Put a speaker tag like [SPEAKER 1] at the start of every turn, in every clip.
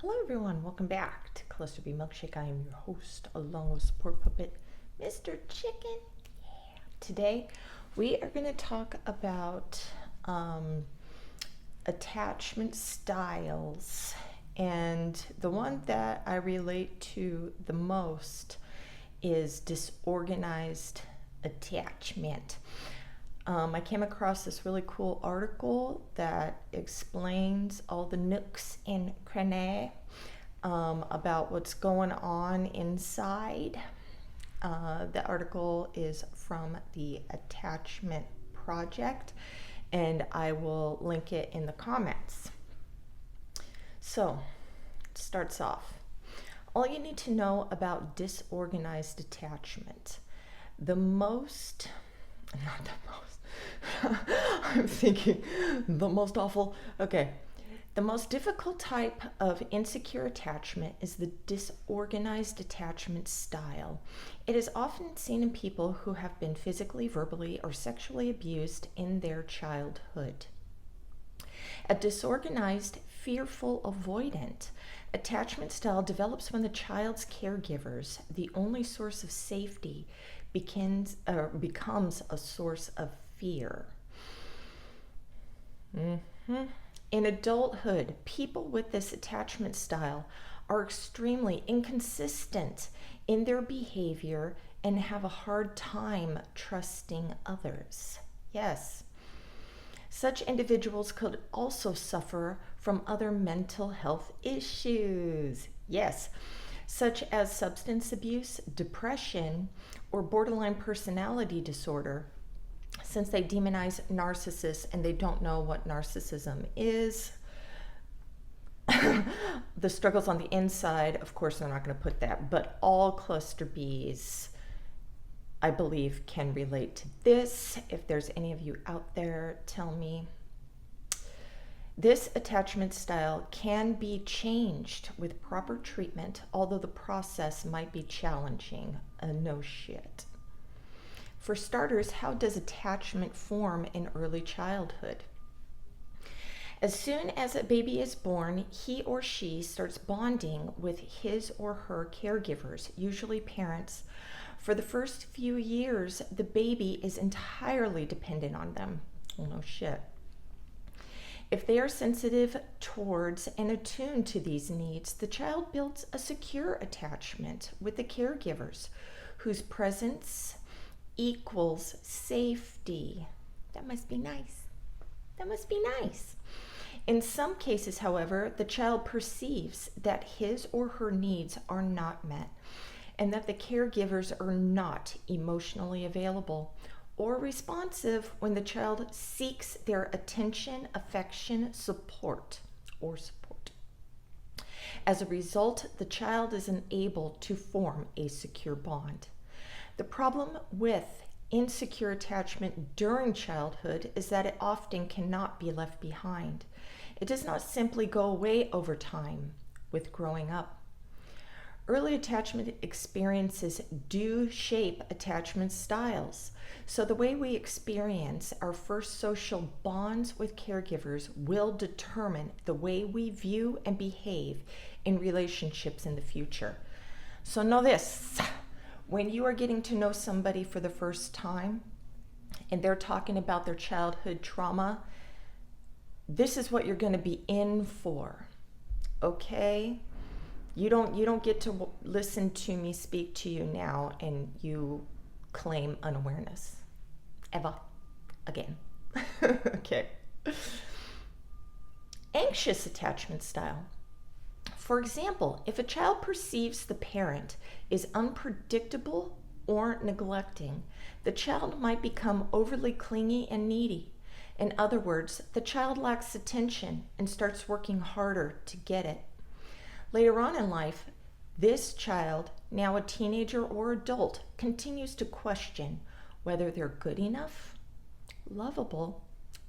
[SPEAKER 1] Hello everyone, welcome back to clusterbmilkshake. I am your host along with support puppet, Mr. Chicken. Today we are going to talk about attachment styles, and the one that I relate to the most is disorganized attachment. I came across this really cool article that explains all the nooks and crannies about what's going on inside. The article is from the Attachment Project, and I will link it in the comments. So, it starts off. All you need to know about disorganized attachment. Not the most. I'm thinking the most awful. Okay. The most difficult type of insecure attachment is the disorganized attachment style. It is often seen in people who have been physically, verbally, or sexually abused in their childhood. A disorganized, fearful avoidant attachment style develops when the child's caregivers, the only source of safety, becomes a source of fear. In adulthood, people with this attachment style are extremely inconsistent in their behavior and have a hard time trusting others. Yes. Such individuals could also suffer from other mental health issues. Yes, such as substance abuse, depression, or borderline personality disorder, since they demonize narcissists and they don't know what narcissism is. The struggles on the inside, of course, they're not going to put that, but all cluster Bs, I believe, can relate to this. If there's any of you out there, tell me. This attachment style can be changed with proper treatment, although the process might be challenging. No shit. For starters, how does attachment form in early childhood? As soon as a baby is born, he or she starts bonding with his or her caregivers, usually parents. For the first few years, the baby is entirely dependent on them. Oh, no shit. If they are sensitive towards and attuned to these needs, the child builds a secure attachment with the caregivers, whose presence equals safety. That must be nice. That must be nice. In some cases, however, the child perceives that his or her needs are not met and that the caregivers are not emotionally available or responsive when the child seeks their attention, affection, support. As a result, the child is unable to form a secure bond. The problem with insecure attachment during childhood is that it often cannot be left behind. It does not simply go away over time with growing up. Early attachment experiences do shape attachment styles. So the way we experience our first social bonds with caregivers will determine the way we view and behave in relationships in the future. So know this, when you are getting to know somebody for the first time and they're talking about their childhood trauma, this is what you're going to be in for, okay? You don't get to listen to me speak to you now and you claim unawareness ever again. Okay. Anxious attachment style. For example, if a child perceives the parent is unpredictable or neglecting, the child might become overly clingy and needy. In other words, the child lacks attention and starts working harder to get it. Later on in life, this child, now a teenager or adult, continues to question whether they're good enough, lovable,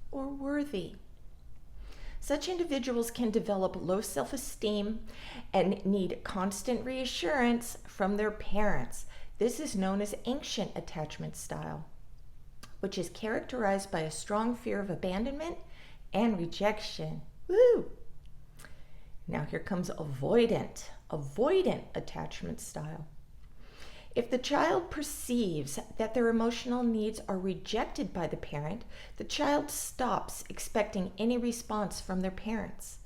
[SPEAKER 1] or worthy. Such individuals can develop low self-esteem and need constant reassurance from their parents. This is known as anxious attachment style, which is characterized by a strong fear of abandonment and rejection. Woo! Now here comes avoidant. Avoidant attachment style. If the child perceives that their emotional needs are rejected by the parent, the child stops expecting any response from their parents.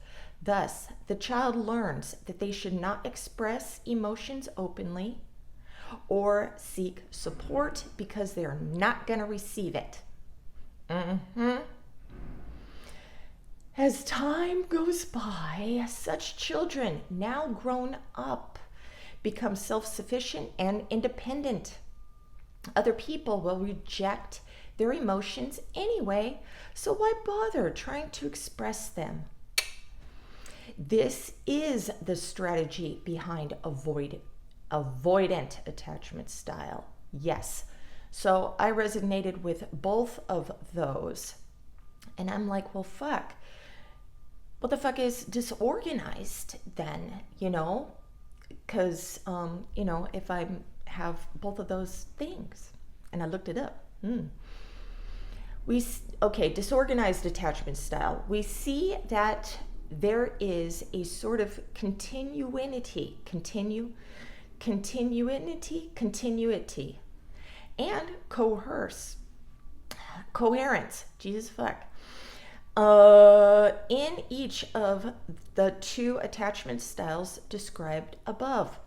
[SPEAKER 1] Thus, the child learns that they should not express emotions openly or seek support because they are not going to receive it. As time goes by, such children, now grown up, become self-sufficient and independent. Other people will reject their emotions anyway, so why bother trying to express them? This is the strategy behind avoidant attachment style. Yes. So I resonated with both of those. And I'm like, well, fuck. What the fuck is disorganized then, Because, if I have both of those things, and I looked it up. Disorganized attachment style. We see that there is a sort of continuity, and coherence. Jesus fuck. In each of the two attachment styles described above.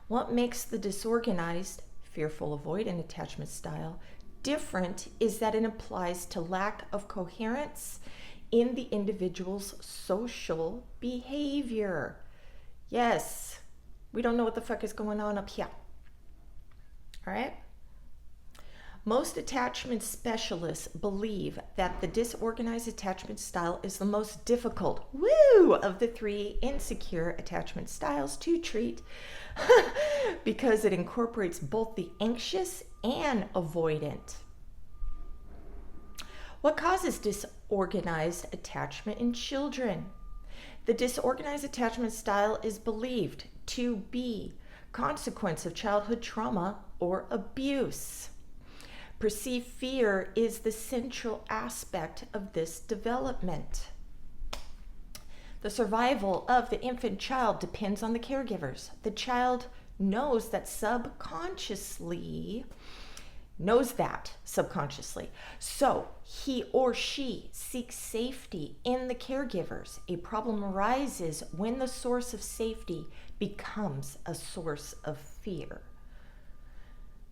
[SPEAKER 1] What makes the disorganized, fearful, avoidant attachment style different is that it applies to lack of coherence in the individual's social behavior. Yes, we don't know what the fuck is going on up here. All right? Most attachment specialists believe that the disorganized attachment style is the most difficult, of the three insecure attachment styles to treat because it incorporates both the anxious and avoidant. What causes disorganized attachment in children? The disorganized attachment style is believed to be consequence of childhood trauma or abuse. Perceived fear is the central aspect of this development. The survival of the infant child depends on the caregivers. The child knows that subconsciously. So he or she seeks safety in the caregivers. A problem arises when the source of safety becomes a source of fear.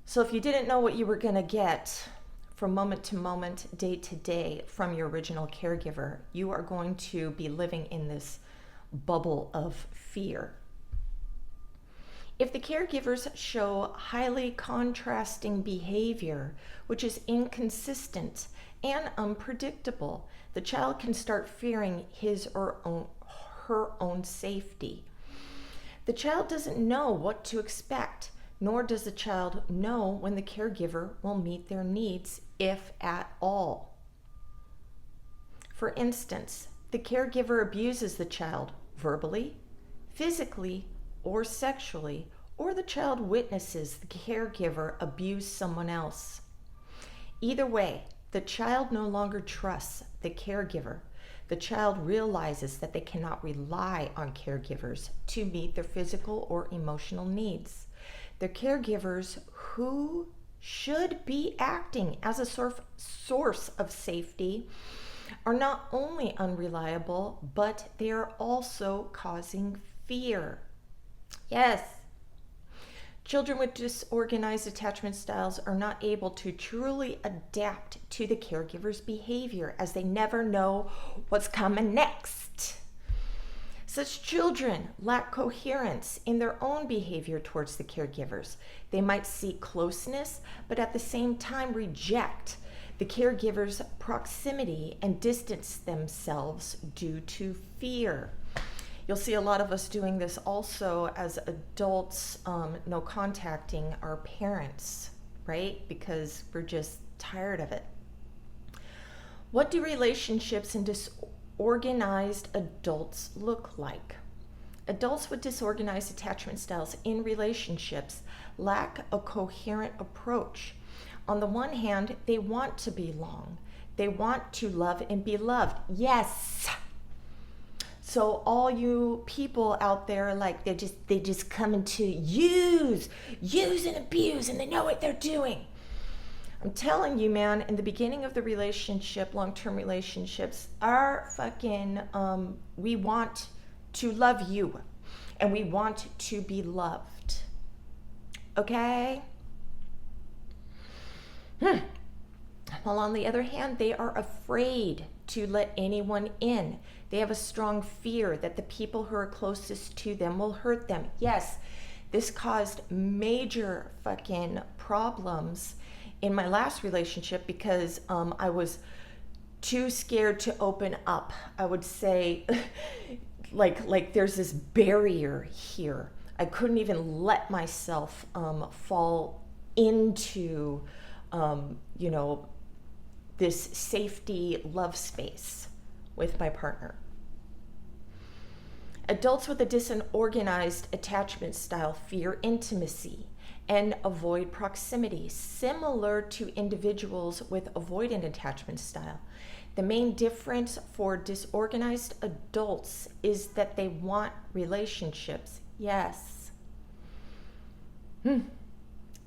[SPEAKER 1] So if you didn't know what you were going to get from moment to moment, day to day from your original caregiver, you are going to be living in this bubble of fear. If the caregivers show highly contrasting behavior, which is inconsistent and unpredictable, the child can start fearing his or her own safety. The child doesn't know what to expect, nor does the child know when the caregiver will meet their needs, if at all. For instance, the caregiver abuses the child verbally, physically, or sexually, or the child witnesses the caregiver abuse someone else. Either way, the child no longer trusts the caregiver. The child realizes that they cannot rely on caregivers to meet their physical or emotional needs. The caregivers who should be acting as a source of safety are not only unreliable, but they are also causing fear. Yes. Children with disorganized attachment styles are not able to truly adapt to the caregiver's behavior as they never know what's coming next. Such children lack coherence in their own behavior towards the caregivers. They might seek closeness, but at the same time reject the caregiver's proximity and distance themselves due to fear. You'll see a lot of us doing this also as adults, no contacting our parents, right? Because we're just tired of it. What do relationships in disorganized adults look like? Adults with disorganized attachment styles in relationships lack a coherent approach. On the one hand, they want to belong. They want to love and be loved. Yes. So all you people out there, like they just coming to use and abuse, and they know what they're doing. I'm telling you, man, in the beginning of the relationship, long-term relationships, our fucking, we want to love you and we want to be loved. Okay? While on the other hand, they are afraid to let anyone in. They have a strong fear that the people who are closest to them will hurt them. Yes, this caused major fucking problems in my last relationship because I was too scared to open up. I would say like there's this barrier here. I couldn't even let myself fall into this safety love space with my partner. Adults with a disorganized attachment style fear intimacy and avoid proximity, similar to individuals with avoidant attachment style. The main difference for disorganized adults is that they want relationships. Yes.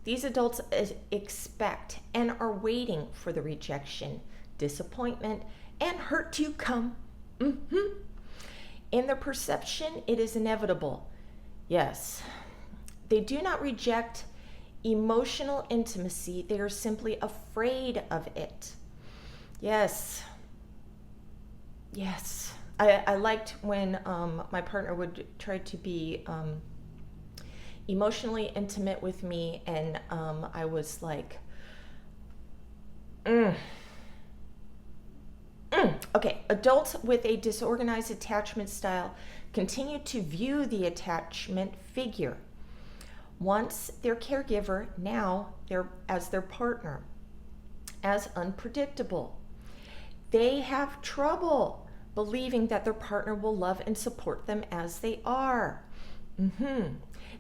[SPEAKER 1] These adults expect and are waiting for the rejection, disappointment, and hurt to come. In their perception, it is inevitable. Yes. They do not reject emotional intimacy. They are simply afraid of it. Yes. Yes. I liked when my partner would try to be emotionally intimate with me, and I was like, Okay, adults with a disorganized attachment style continue to view the attachment figure, once their caregiver, now as their partner, as unpredictable. They have trouble believing that their partner will love and support them as they are.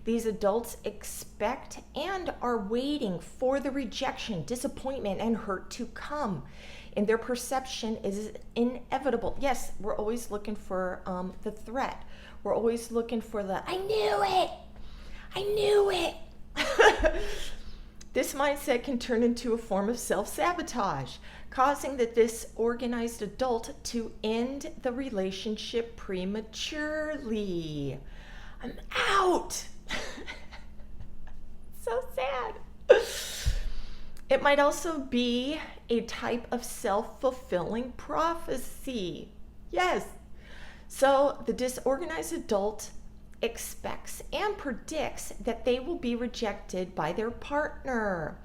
[SPEAKER 1] These adults expect and are waiting for the rejection, disappointment, and hurt to come. And their perception is inevitable. Yes, we're always looking for the threat. We're always looking for the, I knew it! I knew it! This mindset can turn into a form of self-sabotage, causing the disorganized adult to end the relationship prematurely. I'm out! So sad. It might also be a type of self-fulfilling prophecy. Yes. So the disorganized adult expects and predicts that they will be rejected by their partner.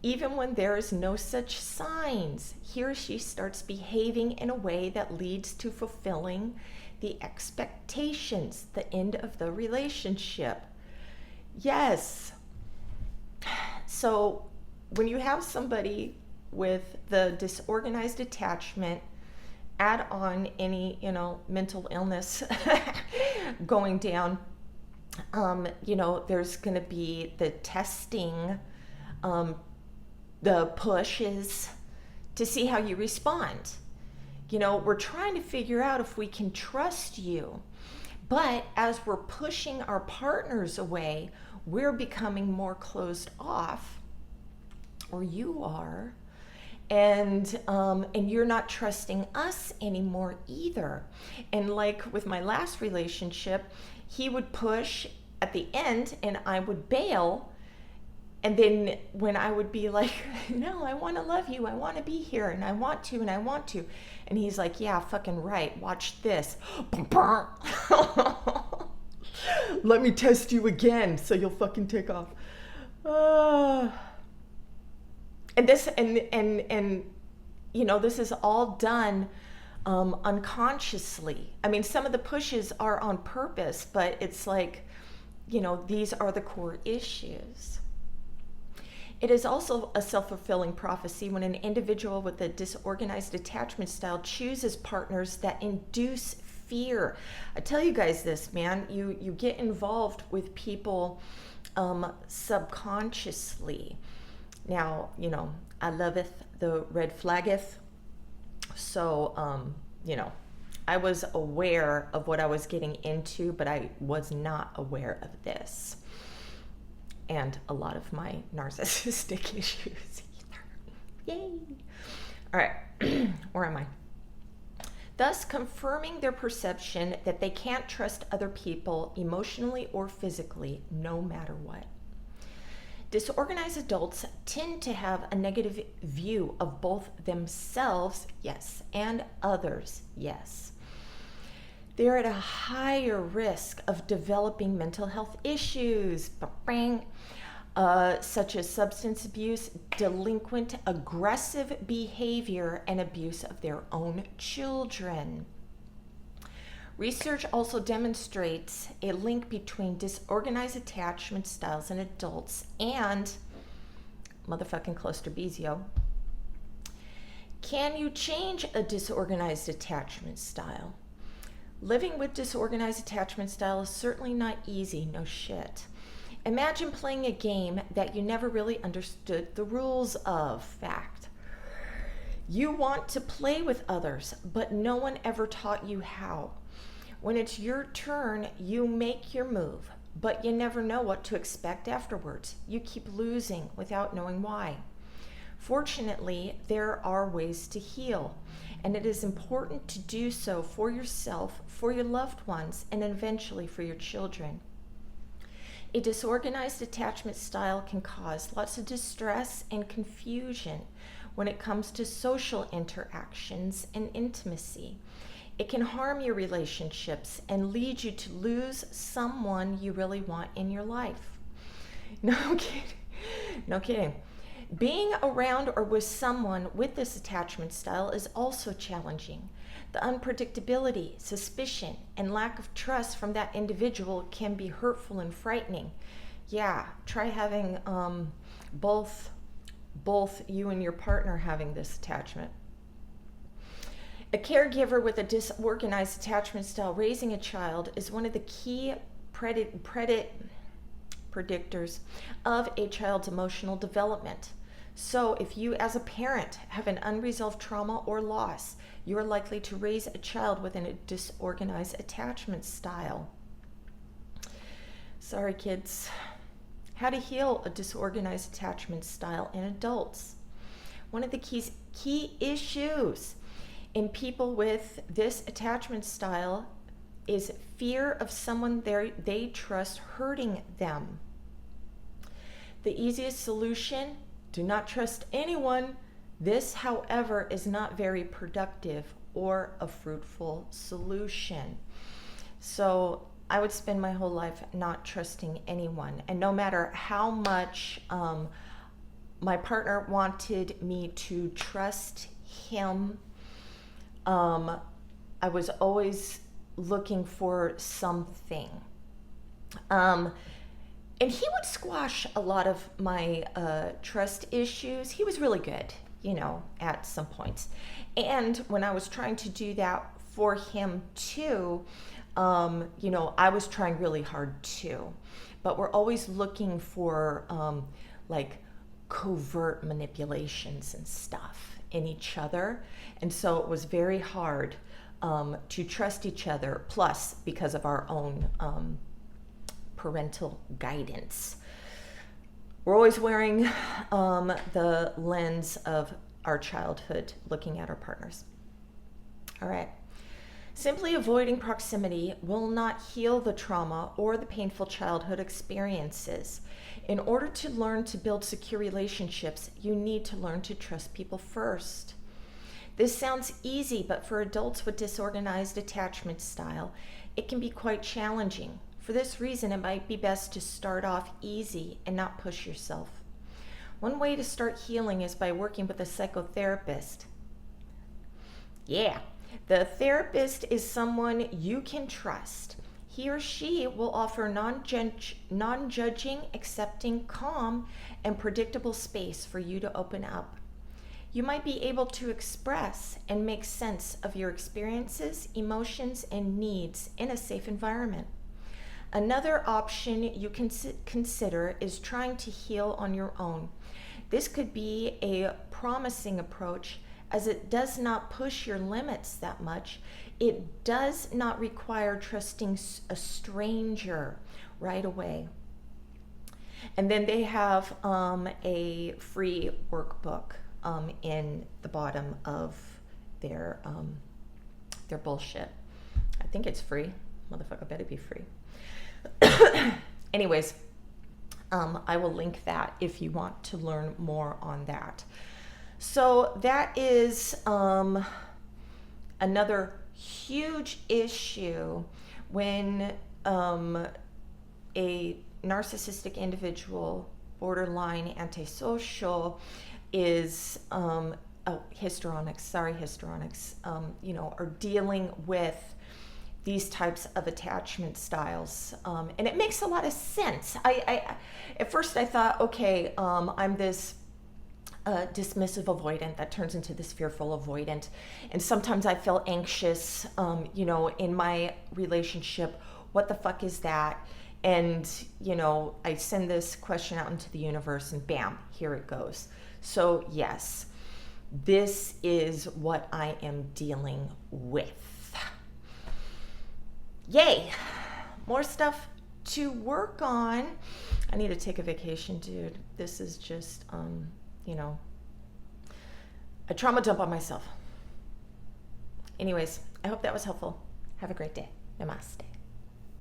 [SPEAKER 1] Even when there is no such signs, he or she starts behaving in a way that leads to fulfilling the expectations, the end of the relationship. Yes. So when you have somebody with the disorganized attachment, add on any, mental illness going down, there's going to be the testing, the pushes to see how you respond. We're trying to figure out if we can trust you. But as we're pushing our partners away, we're becoming more closed off, or you are, and you're not trusting us anymore either. And like with my last relationship, he would push at the end and I would bail. And then when I would be like, no, I want to love you, I want to be here, and I want to, and I want to. And he's like, yeah, fucking right, watch this. Let me test you again so you'll fucking take off. And this is all done unconsciously. I mean, some of the pushes are on purpose, but it's like, these are the core issues. It is also a self-fulfilling prophecy when an individual with a disorganized attachment style chooses partners that induce fear. I tell you guys this, man, you get involved with people subconsciously. Now, I loveth the red flaggeth. So, I was aware of what I was getting into, but I was not aware of this. And a lot of my narcissistic issues either. Yay! All right, where am I? Thus confirming their perception that they can't trust other people emotionally or physically, no matter what. Disorganized adults tend to have a negative view of both themselves, yes, and others, yes. They're at a higher risk of developing mental health issues, such as substance abuse, delinquent, aggressive behavior, and abuse of their own children. Research also demonstrates a link between disorganized attachment styles in adults and motherfucking clusterbmilkshake. Can you change a disorganized attachment style? Living with disorganized attachment style is certainly not easy, no shit. Imagine playing a game that you never really understood the rules of. Fact. You want to play with others, but no one ever taught you how. When it's your turn, you make your move, but you never know what to expect afterwards. You keep losing without knowing why. Fortunately, there are ways to heal, and it is important to do so for yourself, for your loved ones, and eventually for your children. A disorganized attachment style can cause lots of distress and confusion when it comes to social interactions and intimacy. It can harm your relationships and lead you to lose someone you really want in your life. No kidding. No kidding. Being around or with someone with this attachment style is also challenging. The unpredictability, suspicion, and lack of trust from that individual can be hurtful and frightening. Yeah, try having both you and your partner having this attachment. A caregiver with a disorganized attachment style raising a child is one of the key predictors of a child's emotional development. So if you as a parent have an unresolved trauma or loss, you are likely to raise a child with a disorganized attachment style. Sorry, kids. How to heal a disorganized attachment style in adults. One of the key issues in people with this attachment style is fear of someone they trust hurting them. The easiest solution, do not trust anyone. This, however, is not very productive or a fruitful solution. So I would spend my whole life not trusting anyone. And no matter how much my partner wanted me to trust him, I was always looking for something. And he would squash a lot of my trust issues. He was really good, at some points. And when I was trying to do that for him too, I was trying really hard too. But we're always looking for covert manipulations and stuff in each other. And so it was very hard to trust each other, plus because of our own parental guidance. We're always wearing the lens of our childhood, looking at our partners. All right. Simply avoiding proximity will not heal the trauma or the painful childhood experiences. In order to learn to build secure relationships, you need to learn to trust people first. This sounds easy, but for adults with disorganized attachment style, it can be quite challenging. For this reason, it might be best to start off easy and not push yourself. One way to start healing is by working with a psychotherapist. Yeah, the therapist is someone you can trust. He or she will offer non-judging, accepting, calm, and predictable space for you to open up. You might be able to express and make sense of your experiences, emotions, and needs in a safe environment. Another option you can consider is trying to heal on your own. This could be a promising approach as it does not push your limits that much. It does not require trusting a stranger right away. And then they have a free workbook in the bottom of their bullshit. I think it's free. Motherfucker better be free. Anyways, I will link that if you want to learn more on that. So that is another huge issue when a narcissistic individual, borderline antisocial, is histrionics, are dealing with these types of attachment styles. And it makes a lot of sense. I at first I thought, okay, I'm this dismissive avoidant that turns into this fearful avoidant. And sometimes I feel anxious, in my relationship. What the fuck is that? And, I send this question out into the universe and bam, here it goes. So yes, this is what I am dealing with. Yay, more stuff to work on. I need to take a vacation, dude. This is just, a trauma dump on myself. Anyways, I hope that was helpful. Have a great day. Namaste.